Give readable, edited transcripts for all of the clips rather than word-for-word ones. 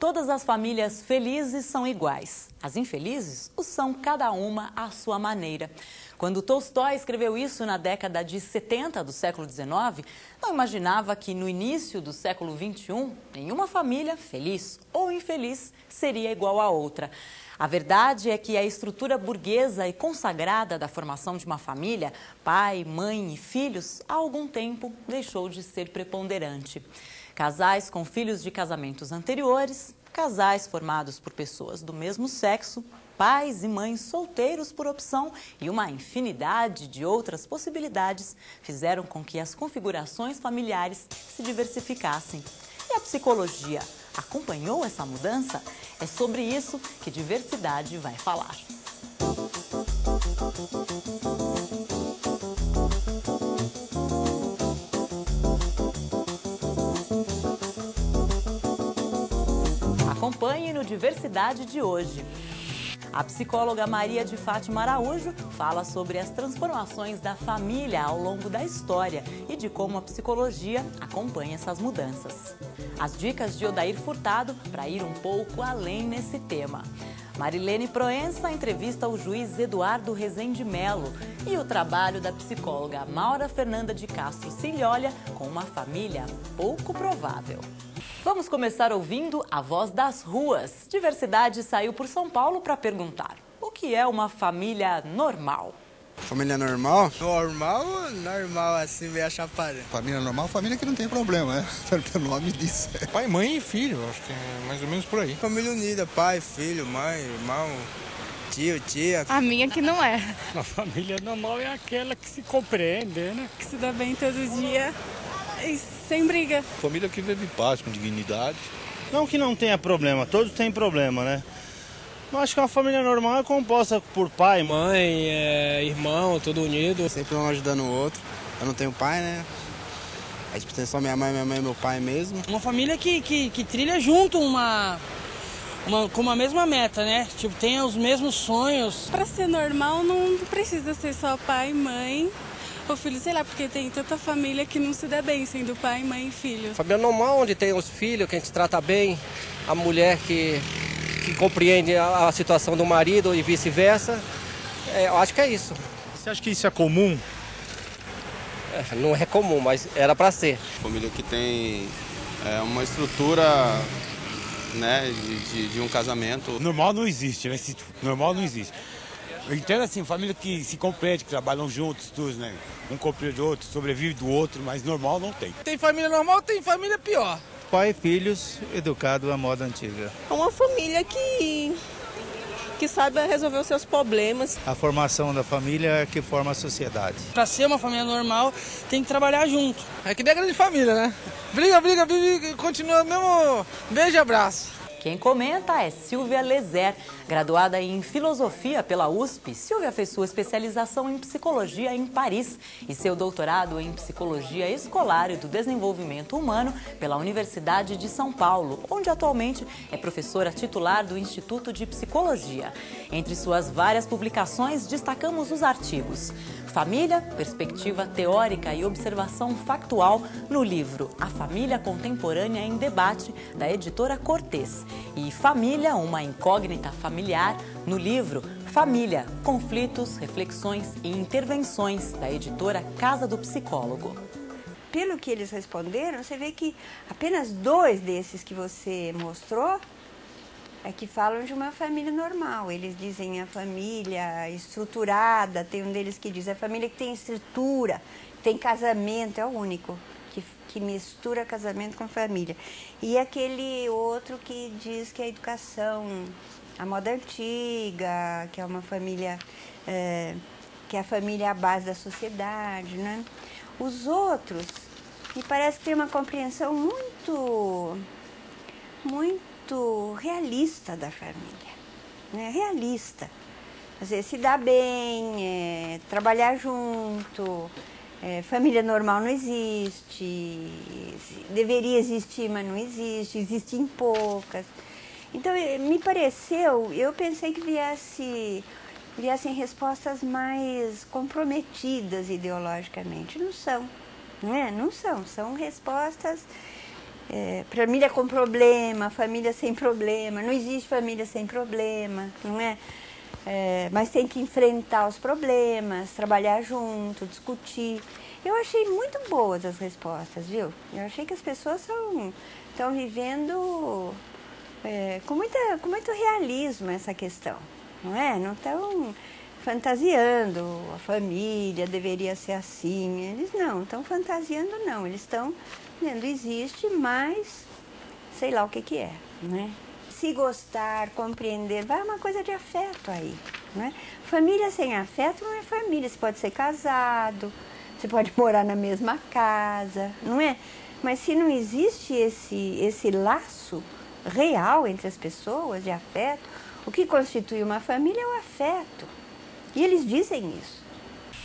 Todas as famílias felizes são iguais. As infelizes o são cada uma à sua maneira. Quando Tolstói escreveu isso na década de 70 do século XIX, não imaginava que no início do século XXI, nenhuma família, feliz ou infeliz, seria igual à outra. A verdade é que a estrutura burguesa e consagrada da formação de uma família, pai, mãe e filhos, há algum tempo deixou de ser preponderante. Casais com filhos de casamentos anteriores, casais formados por pessoas do mesmo sexo, pais e mães solteiros por opção e uma infinidade de outras possibilidades fizeram com que as configurações familiares se diversificassem. E a psicologia acompanhou essa mudança? É sobre isso que Diversidade vai falar. Acompanhe no Diversidade de hoje. A psicóloga Maria de Fátima Araújo fala sobre as transformações da família ao longo da história e de como a psicologia acompanha essas mudanças. As dicas de Odair Furtado para ir um pouco além nesse tema. Marilene Proença entrevista o juiz Eduardo Rezende Melo e o trabalho da psicóloga Maura Fernanda de Castro Cilholia com uma família pouco provável. Vamos começar ouvindo a voz das ruas. Diversidade saiu por São Paulo para perguntar: o que é uma família normal? Família normal? Normal, assim, meio chaparão. Família normal, família que não tem problema, né? Pelo nome disso. Pai, mãe e filho, acho que é mais ou menos por aí. Família unida, pai, filho, mãe, irmão, tio, tia. A minha que não é. Uma família normal é aquela que se compreende, né? Que se dá bem todo dia e sem briga. Família que vive em paz, com dignidade. Não que não tenha problema, todos têm problema, né? Eu acho que uma família normal é composta por pai, Mãe, irmão, tudo unido. Sempre um ajudando o outro. Eu não tenho pai, né? A gente tem só minha mãe e meu pai mesmo. Uma família que trilha junto com uma mesma meta, né? Tipo, tem os mesmos sonhos. Para ser normal não precisa ser só pai, mãe ou filho, sei lá, porque tem tanta família que não se dá bem sendo pai, mãe e filho. Família normal, onde tem os filhos, que a gente trata bem, a mulher que compreende a situação do marido e vice-versa. Eu acho que é isso. Você acha que isso é comum? Não é comum, mas era para ser. Família que tem uma estrutura, né, de um casamento. Normal não existe, né? Normal não existe. Eu entendo assim, família que se compreende, que trabalham juntos, todos, né? Um compreende o outro, sobrevive do outro, mas normal não tem. Tem família normal, tem família pior. Pai e filhos, educado à moda antiga. É uma família que sabe resolver os seus problemas. A formação da família é que forma a sociedade. Para ser uma família normal, tem que trabalhar junto. É que nem a grande família, né? Briga, vive e continua mesmo beijo e abraço. Quem comenta é Silvia Lezer, graduada em Filosofia pela USP. Silvia fez sua especialização em Psicologia em Paris e seu doutorado em Psicologia Escolar e do Desenvolvimento Humano pela Universidade de São Paulo, onde atualmente é professora titular do Instituto de Psicologia. Entre suas várias publicações, destacamos os artigos Família, Perspectiva Teórica e Observação Factual no livro A Família Contemporânea em Debate, da editora Cortez, e Família, uma incógnita familiar, no livro Família, Conflitos, Reflexões e Intervenções, da editora Casa do Psicólogo. Pelo que eles responderam, você vê que apenas 2 desses que você mostrou é que falam de uma família normal. Eles dizem a família estruturada, tem um deles que diz a família que tem estrutura, tem casamento, é o único que mistura casamento com família. E aquele outro que diz que a educação, a moda antiga, que é uma família, que a família é a base da sociedade, né? Os outros, me parece que tem uma compreensão muito realista da família, né? Realista. Quer dizer, se dar bem, trabalhar junto, família normal não existe, deveria existir, mas não existe, existem poucas. Então, me pareceu, eu pensei que viessem respostas mais comprometidas ideologicamente. Não são, né? Não são. São respostas família com problema, família sem problema. Não existe família sem problema, não é? Mas tem que enfrentar os problemas, trabalhar junto, discutir. Eu achei muito boas as respostas, viu? Eu achei que as pessoas estão vivendo com muito realismo essa questão, não é? Não estão fantasiando, a família deveria ser assim. Eles não estão fantasiando, não. Eles estão dizendo, existe, mas sei lá o que é, né? Se gostar, compreender, vai uma coisa de afeto aí, né? Família sem afeto não é família. Você pode ser casado, você pode morar na mesma casa, não é? Mas se não existe esse laço real entre as pessoas de afeto, o que constitui uma família é o afeto. E eles dizem isso.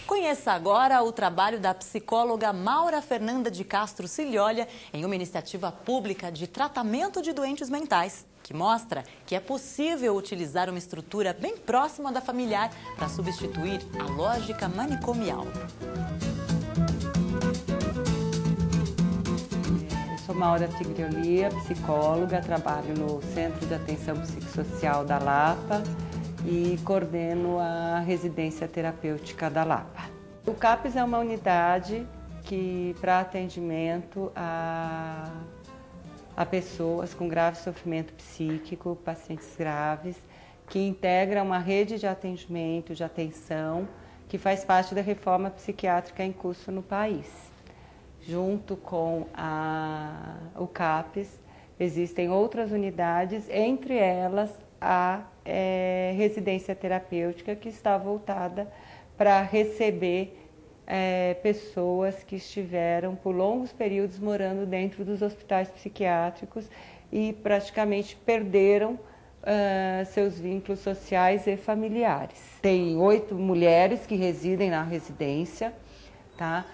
Conheça agora o trabalho da psicóloga Maura Fernanda de Castro Cilholia em uma iniciativa pública de tratamento de doentes mentais, que mostra que é possível utilizar uma estrutura bem próxima da familiar para substituir a lógica manicomial. Eu sou Maura Cilholia, psicóloga, trabalho no Centro de Atenção Psicossocial da Lapa e coordeno a residência terapêutica da Lapa. O CAPS é uma unidade que para atendimento a pessoas com grave sofrimento psíquico, pacientes graves, que integra uma rede de atendimento, de atenção, que faz parte da reforma psiquiátrica em curso no país. Junto com o CAPS, existem outras unidades, entre elas a residência terapêutica, que está voltada para receber pessoas que estiveram por longos períodos morando dentro dos hospitais psiquiátricos e praticamente perderam seus vínculos sociais e familiares. Tem 8 mulheres que residem na residência, tá?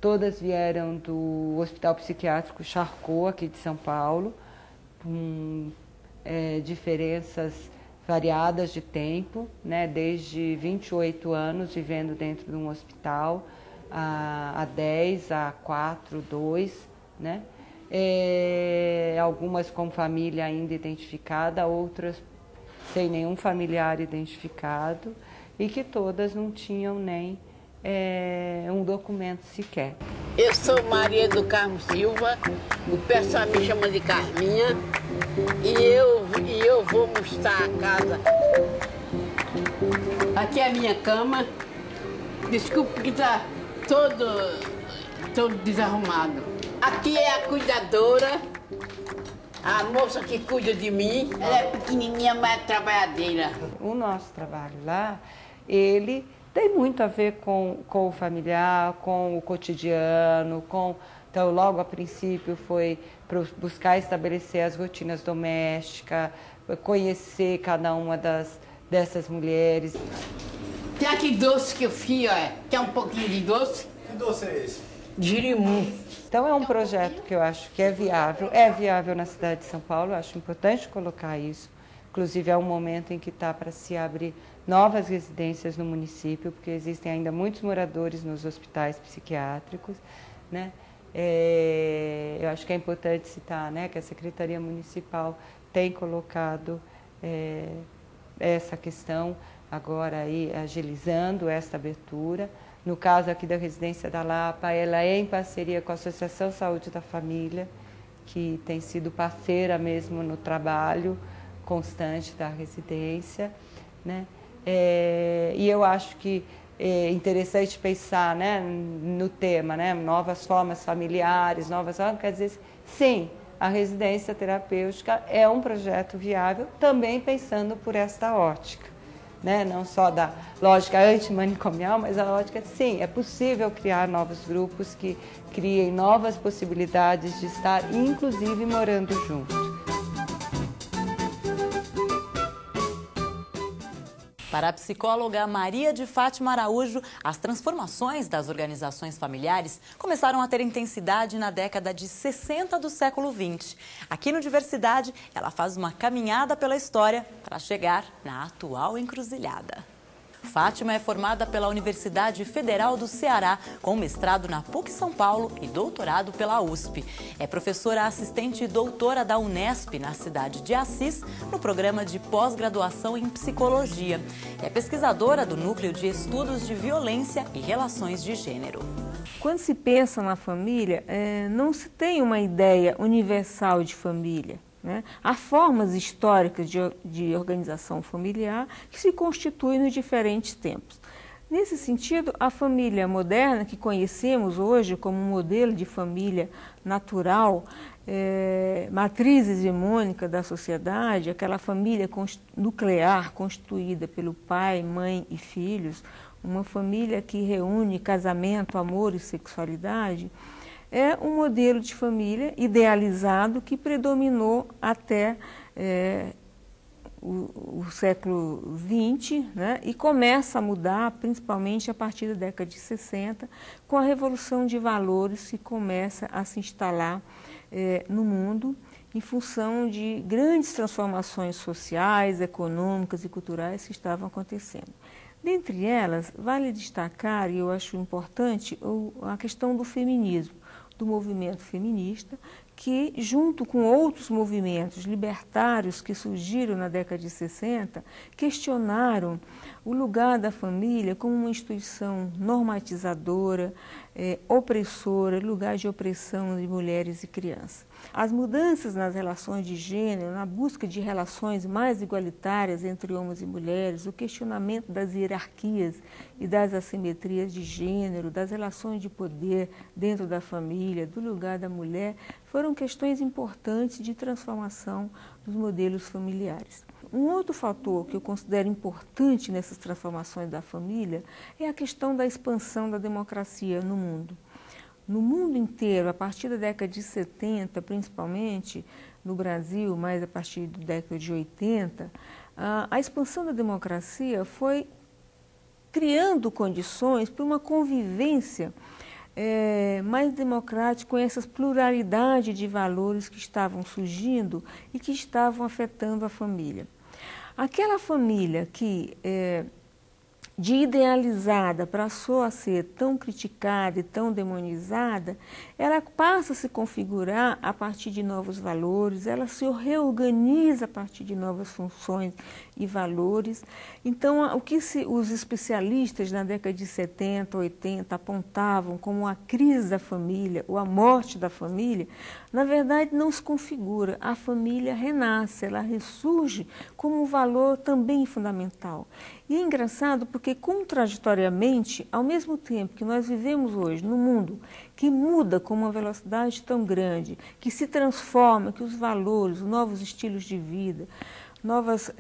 Todas vieram do Hospital Psiquiátrico Charcot, aqui de São Paulo, com diferenças variadas de tempo, né? Desde 28 anos vivendo dentro de um hospital, a 10, a 4, 2, né? Algumas com família ainda identificada, outras sem nenhum familiar identificado e que todas não tinham nem um documento sequer. Eu sou Maria do Carmo Silva, o pessoal me chama de Carminha e eu vou mostrar a casa. Aqui é a minha cama, desculpe que está todo desarrumado. Aqui é a cuidadora, a moça que cuida de mim, ela é pequenininha, mas é trabalhadeira. O nosso trabalho lá, ele tem muito a ver com o familiar, com o cotidiano, então logo a princípio foi buscar estabelecer as rotinas domésticas, conhecer cada uma dessas mulheres. Tem aqui doce que eu fiz, olha. Quer um pouquinho de doce? Que doce é esse? Girimum. Então é um projeto que eu acho que é viável na cidade de São Paulo, eu acho importante colocar isso. Inclusive é um momento em que está para se abrir novas residências no município, porque existem ainda muitos moradores nos hospitais psiquiátricos, né? Eu acho que é importante citar, né, que a Secretaria Municipal tem colocado essa questão agora aí, agilizando essa abertura. No caso aqui da Residência da Lapa, ela é em parceria com a Associação Saúde da Família, que tem sido parceira mesmo no trabalho constante da residência, né? E eu acho que é interessante pensar, né, no tema, né, novas formas familiares, novas formas, quer dizer, sim, a residência terapêutica é um projeto viável, também pensando por esta ótica, né, não só da lógica antimanicomial, mas a lógica, sim, é possível criar novos grupos que criem novas possibilidades de estar, inclusive, morando juntos. Para a psicóloga Maria de Fátima Araújo, as transformações das organizações familiares começaram a ter intensidade na década de 60 do século XX. Aqui no Diversidade, ela faz uma caminhada pela história para chegar na atual encruzilhada. Fátima é formada pela Universidade Federal do Ceará, com mestrado na PUC São Paulo e doutorado pela USP. É professora assistente e doutora da Unesp, na cidade de Assis, no programa de pós-graduação em psicologia. É pesquisadora do Núcleo de Estudos de Violência e Relações de Gênero. Quando se pensa na família, não se tem uma ideia universal de família, né? Há formas históricas de organização familiar que se constituem nos diferentes tempos. Nesse sentido, a família moderna, que conhecemos hoje como um modelo de família natural, matriz hegemônica da sociedade, aquela família nuclear constituída pelo pai, mãe e filhos, uma família que reúne casamento, amor e sexualidade, é um modelo de família idealizado que predominou até o século XX, né, e começa a mudar principalmente a partir da década de 60, com a revolução de valores que começa a se instalar no mundo em função de grandes transformações sociais, econômicas e culturais que estavam acontecendo. Dentre elas, vale destacar, e eu acho importante, a questão do feminismo, do movimento feminista, que, junto com outros movimentos libertários que surgiram na década de 60, questionaram o lugar da família como uma instituição normatizadora, opressora, lugar de opressão de mulheres e crianças. As mudanças nas relações de gênero, na busca de relações mais igualitárias entre homens e mulheres, o questionamento das hierarquias e das assimetrias de gênero, das relações de poder dentro da família, do lugar da mulher, foram questões importantes de transformação dos modelos familiares. Um outro fator que eu considero importante nessas transformações da família é a questão da expansão da democracia no mundo. No mundo inteiro, a partir da década de 70, principalmente no Brasil, mais a partir da década de 80, a expansão da democracia foi criando condições para uma convivência mais democrática com essas pluralidade de valores que estavam surgindo e que estavam afetando a família. Aquela família que, de idealizada, passou a ser tão criticada e tão demonizada, ela passa a se configurar a partir de novos valores, ela se reorganiza a partir de novas funções e valores. Então, o que os especialistas na década de 70, 80 apontavam como a crise da família ou a morte da família, na verdade não se configura. A família renasce, ela ressurge como um valor também fundamental. E é engraçado porque, contraditoriamente, ao mesmo tempo que nós vivemos hoje num mundo que muda com uma velocidade tão grande, que se transforma, que os valores, os novos estilos de vida, novas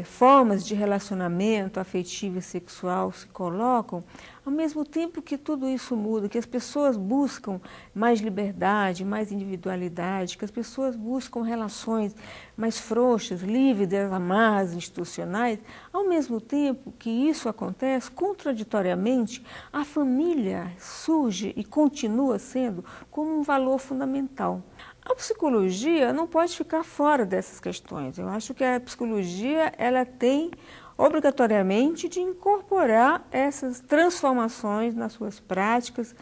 formas de relacionamento afetivo e sexual se colocam, ao mesmo tempo que tudo isso muda, que as pessoas buscam mais liberdade, mais individualidade, que as pessoas buscam relações mais frouxas, livres das amarras institucionais, ao mesmo tempo que isso acontece, contraditoriamente, a família surge e continua sendo como um valor fundamental. A psicologia não pode ficar fora dessas questões. Eu acho que a psicologia ela tem obrigatoriamente de incorporar essas transformações nas suas práticas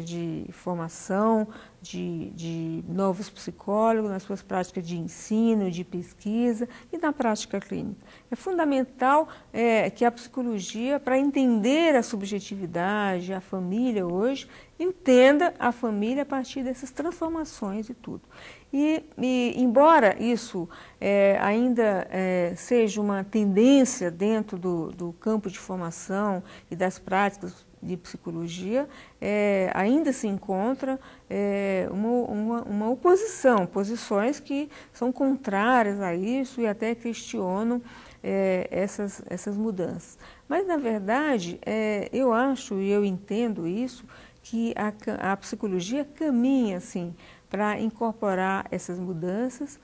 de formação, de novos psicólogos, nas suas práticas de ensino, de pesquisa e na prática clínica. É fundamental que a psicologia, para entender a subjetividade, a família hoje, entenda a família a partir dessas transformações e tudo. E embora isso ainda seja uma tendência dentro do campo de formação e das práticas de psicologia, ainda se encontra uma oposição, posições que são contrárias a isso e até questionam essas mudanças. Mas, na verdade, eu acho e eu entendo isso, que a psicologia caminha, assim, para incorporar essas mudanças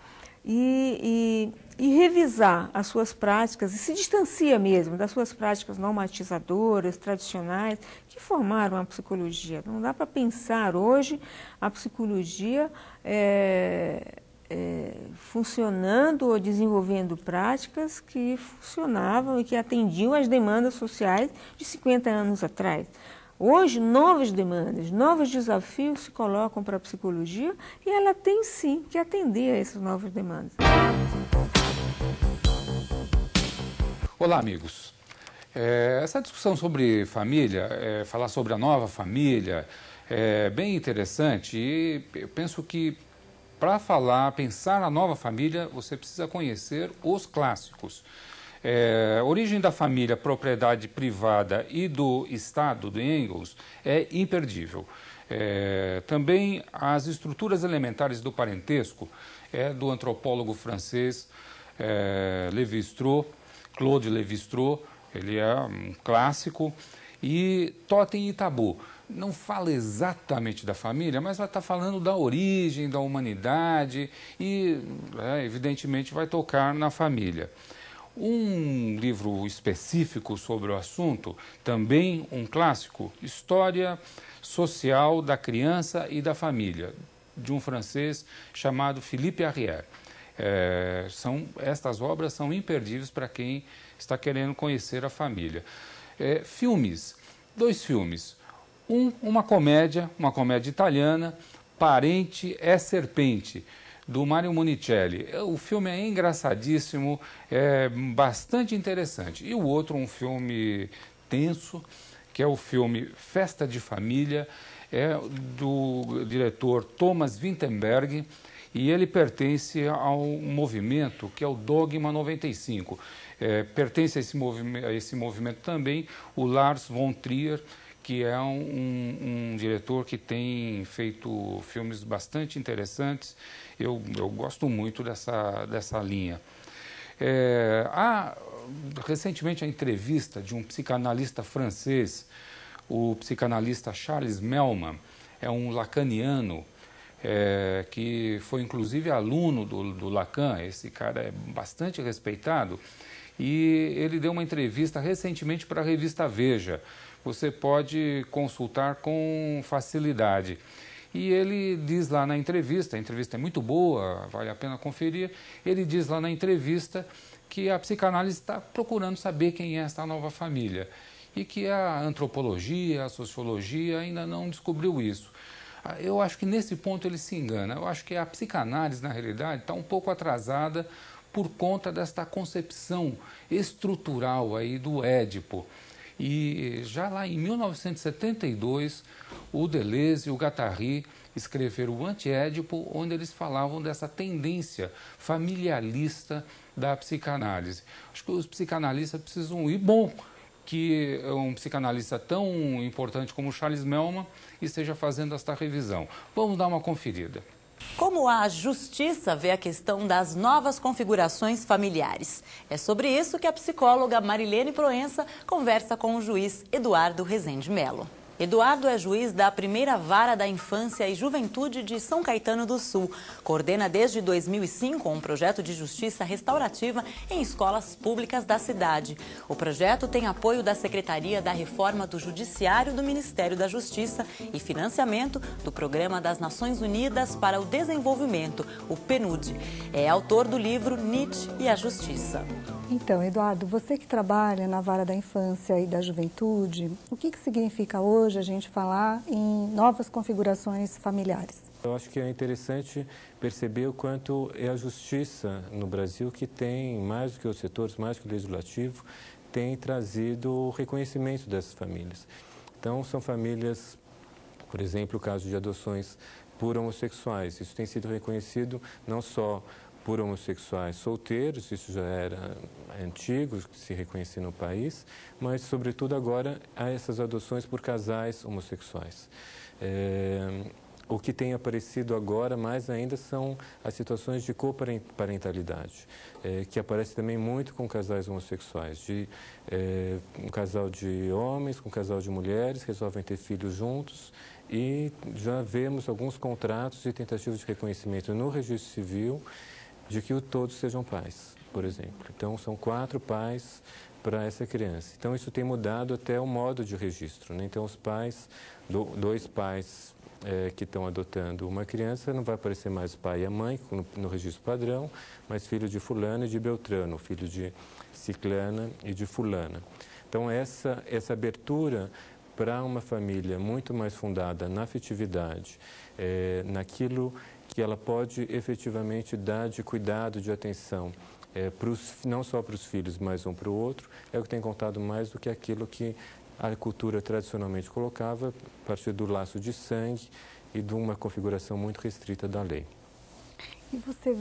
e revisar as suas práticas, e se distancia mesmo das suas práticas normatizadoras, tradicionais, que formaram a psicologia. Não dá para pensar hoje a psicologia funcionando ou desenvolvendo práticas que funcionavam e que atendiam às demandas sociais de 50 anos atrás. Hoje, novas demandas, novos desafios se colocam para a psicologia e ela tem sim que atender a essas novas demandas. Olá, amigos. Essa discussão sobre família, falar sobre a nova família, é bem interessante e eu penso que para pensar na nova família, você precisa conhecer os clássicos. Origem da família, propriedade privada e do Estado, de Engels, é imperdível. Também as estruturas elementares do parentesco do antropólogo francês Lévi-Strauss, Claude Lévi-Strauss, ele é um clássico. E Totem e Tabu não fala exatamente da família, mas vai estar falando da origem, da humanidade e, evidentemente, vai tocar na família. Um livro específico sobre o assunto, também um clássico, História Social da Criança e da Família, de um francês chamado Philippe Arrière. Estas obras são imperdíveis para quem está querendo conhecer a família. Filmes, 2 filmes. Uma comédia italiana, Parente é Serpente, do Mario Monicelli. O filme é engraçadíssimo, é bastante interessante. E o outro, um filme tenso, que é o filme Festa de Família, do diretor Thomas Vinterberg, e ele pertence a um movimento que é o Dogma 95. Pertence a esse movimento também o Lars von Trier, que é um diretor que tem feito filmes bastante interessantes. Eu gosto muito dessa linha. Há recentemente a entrevista de um psicanalista francês, o psicanalista Charles Melman, é um lacaniano, que foi inclusive aluno do Lacan. Esse cara é bastante respeitado e ele deu uma entrevista recentemente para a revista Veja. Você pode consultar com facilidade. E ele diz lá na entrevista, a entrevista é muito boa, vale a pena conferir, ele diz lá na entrevista que a psicanálise está procurando saber quem é essa nova família e que a antropologia, a sociologia ainda não descobriu isso. Eu acho que nesse ponto ele se engana. Eu acho que a psicanálise, na realidade, está um pouco atrasada por conta desta concepção estrutural aí do Édipo. E já lá em 1972, o Deleuze e o Guattari escreveram o Anti-Édipo, onde eles falavam dessa tendência familiarista da psicanálise. Acho que os psicanalistas precisam ir. Bom que um psicanalista tão importante como Charles Melman esteja fazendo esta revisão. Vamos dar uma conferida. Como a justiça vê a questão das novas configurações familiares? É sobre isso que a psicóloga Marilene Proença conversa com o juiz Eduardo Rezende Melo. Eduardo é juiz da primeira vara da infância e juventude de São Caetano do Sul. Coordena desde 2005 um projeto de justiça restaurativa em escolas públicas da cidade. O projeto tem apoio da Secretaria da Reforma do Judiciário do Ministério da Justiça e financiamento do Programa das Nações Unidas para o Desenvolvimento, o PNUD. É autor do livro Nietzsche e a Justiça. Então, Eduardo, você que trabalha na vara da infância e da juventude, o que significa hoje a gente falar em novas configurações familiares? Eu acho que é interessante perceber o quanto é a justiça no Brasil que tem, mais do que os setores, mais do que o legislativo, tem trazido o reconhecimento dessas famílias. Então, são famílias, por exemplo, o caso de adoções por homossexuais. Isso tem sido reconhecido não só por homossexuais solteiros, isso já era antigo, que se reconhecia no país, mas, sobretudo, agora há essas adoções por casais homossexuais. O que tem aparecido agora, mais ainda, são as situações de coparentalidade, que aparece também muito com casais homossexuais, um casal de homens com um casal de mulheres, resolvem ter filhos juntos, e já vemos alguns contratos e tentativas de reconhecimento no registro civil de que todos sejam pais, por exemplo. Então, são 4 pais para essa criança. Então, isso tem mudado até o modo de registro, né? Então, os pais, 2 pais que estão adotando uma criança, não vai aparecer mais o pai e a mãe no registro padrão, mas filho de fulano e de beltrano, filho de ciclana e de fulana. Então, essa abertura para uma família muito mais fundada na afetividade, naquilo que ela pode efetivamente dar de cuidado, de atenção, não só para os filhos, mas um para o outro, é o que tem contado mais do que aquilo que a cultura tradicionalmente colocava, a partir do laço de sangue e de uma configuração muito restrita da lei. E você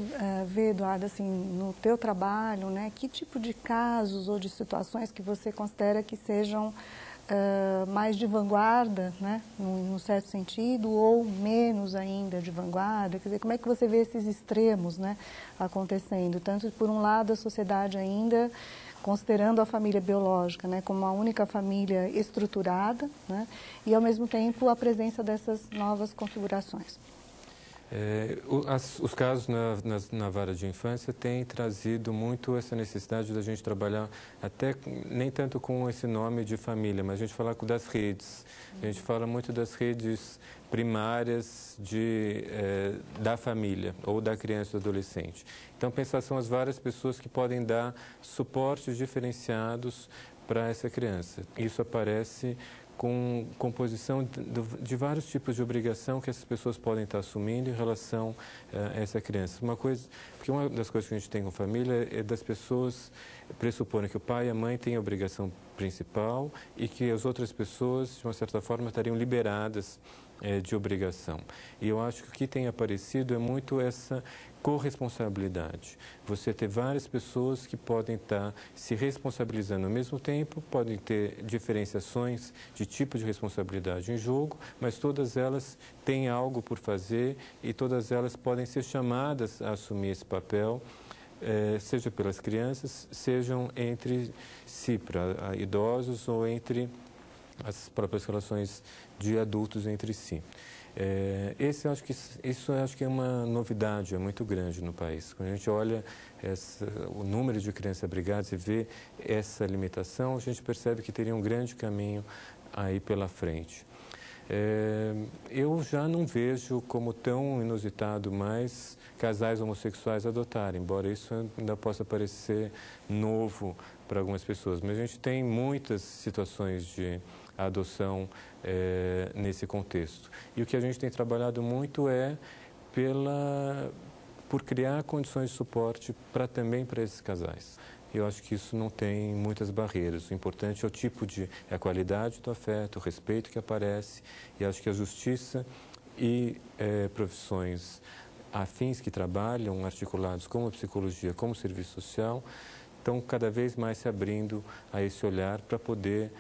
vê, Eduardo, assim, no teu trabalho, né, que tipo de casos ou de situações que você considera que sejam mais de vanguarda, né, num certo sentido, ou menos ainda de vanguarda? Quer dizer, como é que você vê esses extremos, né, acontecendo? Tanto, por um lado, a sociedade ainda considerando a família biológica, né, como a única família estruturada, né, e, ao mesmo tempo, a presença dessas novas configurações. Os casos na vara de infância têm trazido muito essa necessidade da gente trabalhar, até nem tanto com esse nome de família, mas a gente fala das redes. A gente fala muito das redes primárias da família ou da criança ou adolescente. Então, pensar são as várias pessoas que podem dar suportes diferenciados para essa criança. Isso aparece com composição de vários tipos de obrigação que essas pessoas podem estar assumindo em relação a essa criança. Porque uma das coisas que a gente tem com família é das pessoas pressuporem que o pai e a mãe têm a obrigação principal e que as outras pessoas, de uma certa forma, estariam liberadas de obrigação. E eu acho que o que tem aparecido é muito essa corresponsabilidade. Você ter várias pessoas que podem estar se responsabilizando ao mesmo tempo, podem ter diferenciações de tipo de responsabilidade em jogo, mas todas elas têm algo por fazer e todas elas podem ser chamadas a assumir esse papel, seja pelas crianças, sejam entre si, para idosos ou entre as próprias relações de adultos entre si. Isso eu acho que é uma novidade, é muito grande no país. Quando a gente olha o número de crianças abrigadas e vê essa limitação, a gente percebe que teria um grande caminho aí pela frente. Eu já não vejo como tão inusitado mais casais homossexuais adotarem, embora isso ainda possa parecer novo para algumas pessoas. Mas a gente tem muitas situações de adoção nesse contexto. E o que a gente tem trabalhado muito é por criar condições de suporte também para esses casais. Eu acho que isso não tem muitas barreiras. O importante é a qualidade do afeto, o respeito que aparece, e acho que a justiça e profissões afins que trabalham, articulados como a psicologia, como o serviço social, estão cada vez mais se abrindo a esse olhar para poder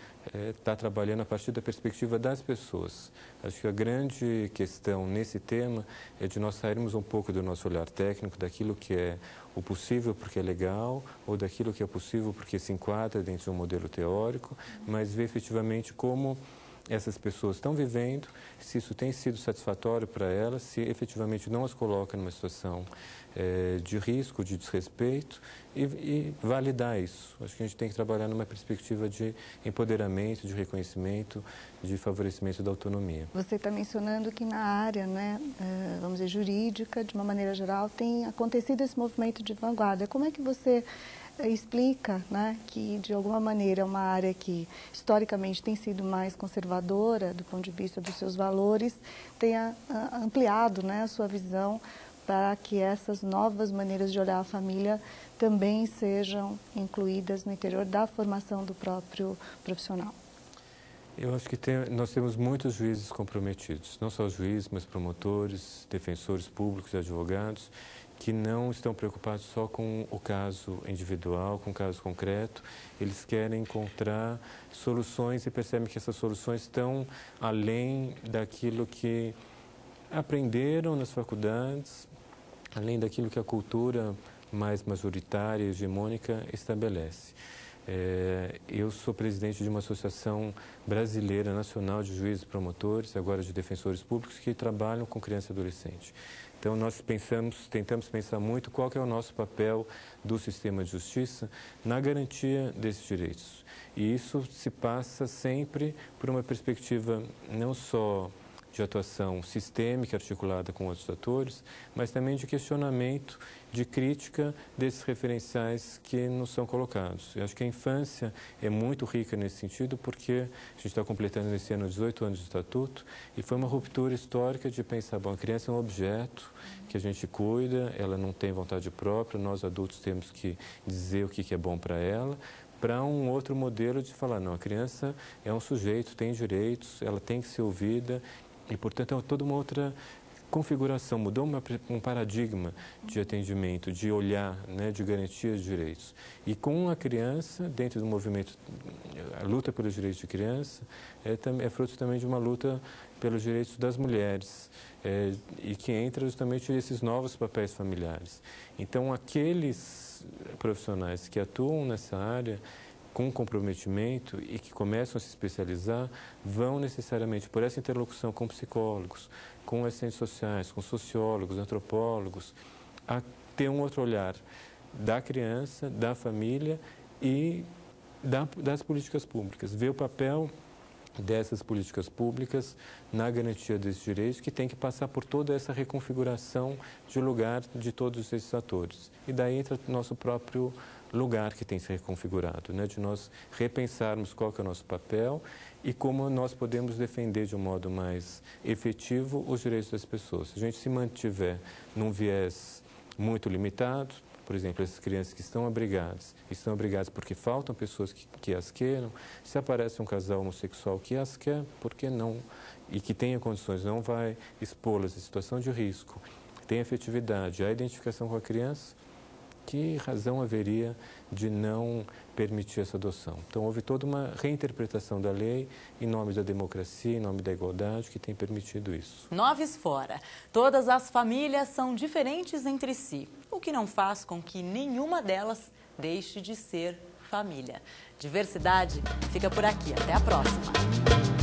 estar trabalhando a partir da perspectiva das pessoas. Acho que a grande questão nesse tema é de nós sairmos um pouco do nosso olhar técnico, daquilo que é o possível porque é legal, ou daquilo que é possível porque se enquadra dentro de um modelo teórico, mas ver efetivamente como essas pessoas estão vivendo, se isso tem sido satisfatório para elas, se efetivamente não as coloca numa situação de risco, de desrespeito, e validar isso. Acho que a gente tem que trabalhar numa perspectiva de empoderamento, de reconhecimento, de favorecimento da autonomia. Você está mencionando que na área, né, vamos dizer, jurídica, de uma maneira geral, tem acontecido esse movimento de vanguarda. Como é que você explica, né, que de alguma maneira é uma área que historicamente tem sido mais conservadora do ponto de vista dos seus valores, tenha ampliado, né, a sua visão para que essas novas maneiras de olhar a família também sejam incluídas no interior da formação do próprio profissional? Eu acho que nós temos muitos juízes comprometidos, não só juízes, mas promotores, defensores públicos e advogados, que não estão preocupados só com o caso individual, com o caso concreto. Eles querem encontrar soluções e percebem que essas soluções estão além daquilo que aprenderam nas faculdades, além daquilo que a cultura mais majoritária e hegemônica estabelece. Eu sou presidente de uma associação brasileira nacional de juízes e promotores, agora de defensores públicos, que trabalham com criança e adolescente. Então, nós tentamos pensar muito qual que é o nosso papel do sistema de justiça na garantia desses direitos. E isso se passa sempre por uma perspectiva não só de atuação sistêmica, articulada com outros atores, mas também de questionamento, de crítica desses referenciais que nos são colocados. Eu acho que a infância é muito rica nesse sentido, porque a gente está completando nesse ano 18 anos de estatuto, e foi uma ruptura histórica de pensar, bom, a criança é um objeto que a gente cuida, ela não tem vontade própria, nós adultos temos que dizer o que é bom para ela, para um outro modelo de falar, não, a criança é um sujeito, tem direitos, ela tem que ser ouvida, e, portanto, é toda uma outra configuração, mudou um paradigma de atendimento, de olhar, né, de garantia de direitos. E com a criança, dentro do movimento, a luta pelos direitos de criança é fruto também de uma luta pelos direitos das mulheres, e que entra justamente esses novos papéis familiares. Então, aqueles profissionais que atuam nessa área com comprometimento e que começam a se especializar, vão necessariamente, por essa interlocução com psicólogos, com assistentes sociais, com sociólogos, antropólogos, a ter um outro olhar da criança, da família e das políticas públicas. Ver o papel dessas políticas públicas na garantia desses direitos, que tem que passar por toda essa reconfiguração de lugar de todos esses atores. E daí entra o nosso próprio lugar que tem se reconfigurado, né? De nós repensarmos qual que é o nosso papel e como nós podemos defender de um modo mais efetivo os direitos das pessoas. Se a gente se mantiver num viés muito limitado, por exemplo, essas crianças que estão abrigadas porque faltam pessoas que as queiram, se aparece um casal homossexual que as quer, por que não? E que tenha condições, não vai expô-las em situação de risco, tem afetividade, a identificação com a criança, que razão haveria de não permitir essa adoção? Então, houve toda uma reinterpretação da lei em nome da democracia, em nome da igualdade, que tem permitido isso. Noves fora. Todas as famílias são diferentes entre si, o que não faz com que nenhuma delas deixe de ser família. Diversidade fica por aqui. Até a próxima.